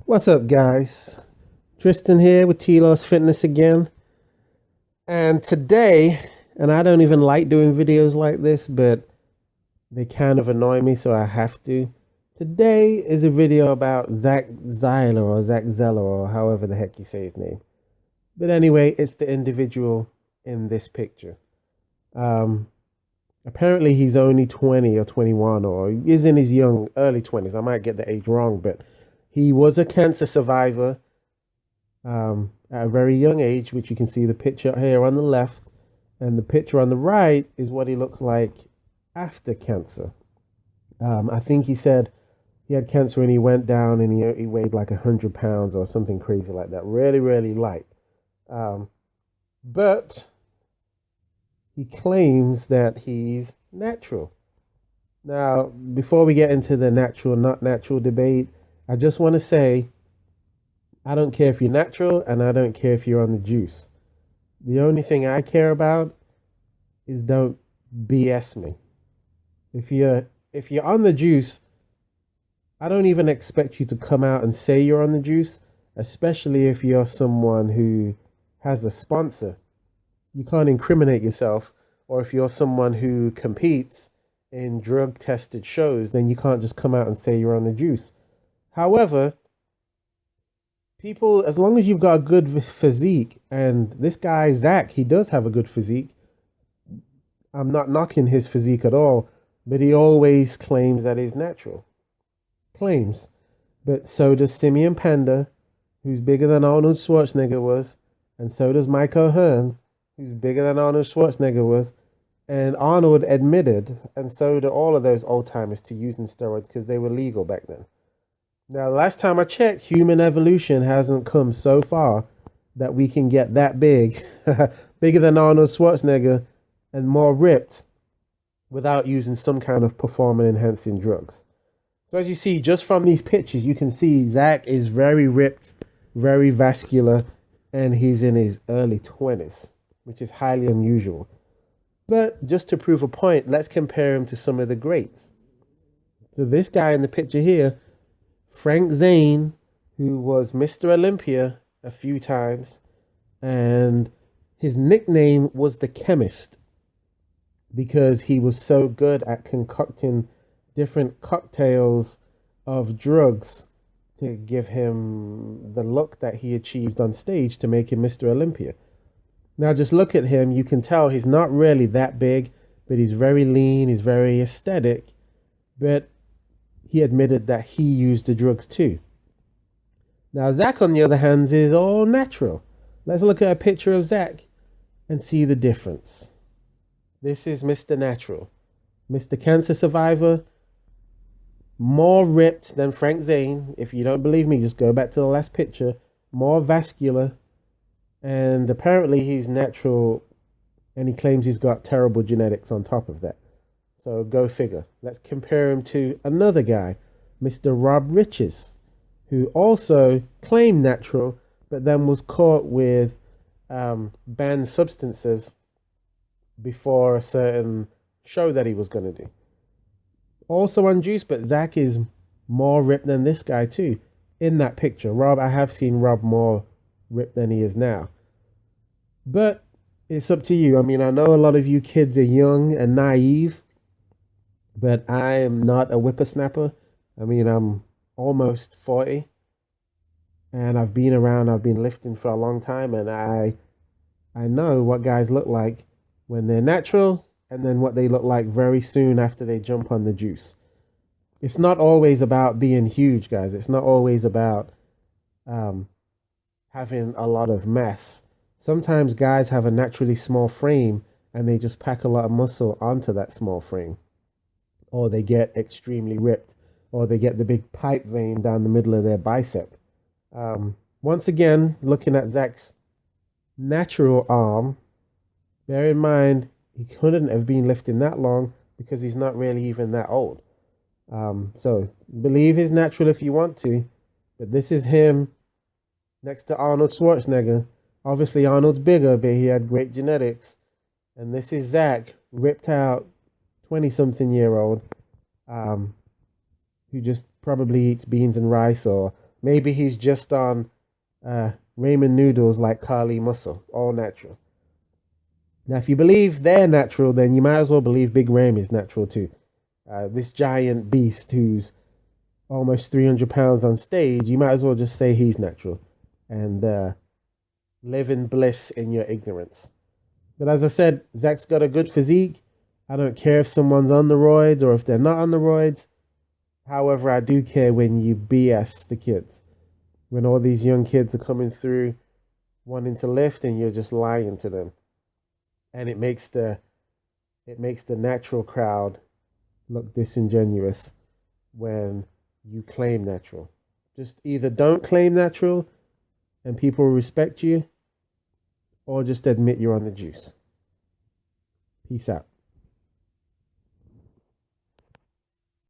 What's up, guys? Tristan here with T-Loss Fitness again. And today, and I don't even like doing videos like this, but they kind of annoy me, so I have to. Today is a video about Zeiler or Zach Zeller or however the heck you say his name. But anyway, it's the individual in this picture. Um, Apparently he's only 20 or 21 or is in his early 20s. I might get the age wrong, but he was a cancer survivor at a very young age, which you can see the picture here on the left, and the picture on the right is what he looks like after cancer. I think he said he had cancer and he went down and he weighed like 100 pounds or something crazy like that, really, really light. Um, but he claims that he's natural. Now, before we get into the natural, not natural debate, I just want to say I don't care if you're natural and I don't care if you're on the juice. The only thing I care about is don't BS me. If you're on the juice, I don't even expect you to come out and say you're on the juice, especially if you're someone who has a sponsor. You can't incriminate yourself, or if you're someone who competes in drug tested shows, then you can't just come out and say you're on the juice. However, people, as long as you've got a good physique, and this guy Zach, he does have a good physique. I'm not knocking his physique at all, but he always claims that he's natural. Claims. But so does Simeon Panda, who's bigger than Arnold Schwarzenegger was, and so does Mike O'Hearn, who's bigger than Arnold Schwarzenegger was. And Arnold admitted, and so do all of those old timers, to using steroids because they were legal back then. Now, last time I checked, human evolution hasn't come so far that we can get that big, bigger than Arnold Schwarzenegger, and more ripped without using some kind of performance enhancing drugs. So as you see, just from these pictures, you can see Zach is very ripped, very vascular, and he's in his early 20s, which is highly unusual. But just to prove a point, let's compare him to some of the greats. So this guy in the picture here, Frank Zane, who was Mr. Olympia a few times, and his nickname was the Chemist because he was so good at concocting different cocktails of drugs to give him the look that he achieved on stage to make him Mr. Olympia. Now just look at him, you can tell he's not really that big, but he's very lean, he's very aesthetic, but he admitted that he used the drugs too. Now Zach, on the other hand, is all natural. Let's look at a picture of Zach and see the difference. This is Mr. Natural. Mr. Cancer Survivor, more ripped than Frank Zane. If you don't believe me, just go back to the last picture. More vascular. And apparently he's natural, and he claims he's got terrible genetics on top of that. So go figure. Let's compare him to another guy, Mr. Rob Riches, who also claimed natural, but then was caught with banned substances before a certain show that he was going to do. Also on juice, but Zach is more ripped than this guy too. In that picture, Rob, I have seen Rob more ripped than he is now. But it's up to you. I mean, I know a lot of you kids are young and naive, but I am not a whippersnapper. I mean, I'm almost 40, and I've been lifting for a long time, and I know what guys look like when they're natural and then what they look like very soon after they jump on the juice. It's not always about being huge, guys. It's not always about having a lot of mass. Sometimes guys have a naturally small frame and they just pack a lot of muscle onto that small frame. Or they get extremely ripped, or they get the big pipe vein down the middle of their bicep. Once again, looking at Zach's natural arm, bear in mind he couldn't have been lifting that long because he's not really even that old. So believe he's natural if you want to, but this is him next to Arnold Schwarzenegger. Obviously Arnold's bigger, but he had great genetics. And this is Zach, ripped out 20-something year old, who just probably eats beans and rice or Maybe he's just on ramen noodles like Kali Muscle, all natural. Now, if you believe they're natural, then you might as well believe Big Ram is natural too. This giant beast who's almost 300 pounds on stage, you might as well just say he's natural and live in bliss in your ignorance. But as I said, Zach's got a good physique. I don't care if someone's on the roids or if they're not on the roids. However, I do care when you BS the kids. When all these young kids are coming through wanting to lift and you're just lying to them. And it makes the natural crowd look disingenuous when you claim natural. Just either don't claim natural and people respect you, or just admit you're on the juice. Peace out.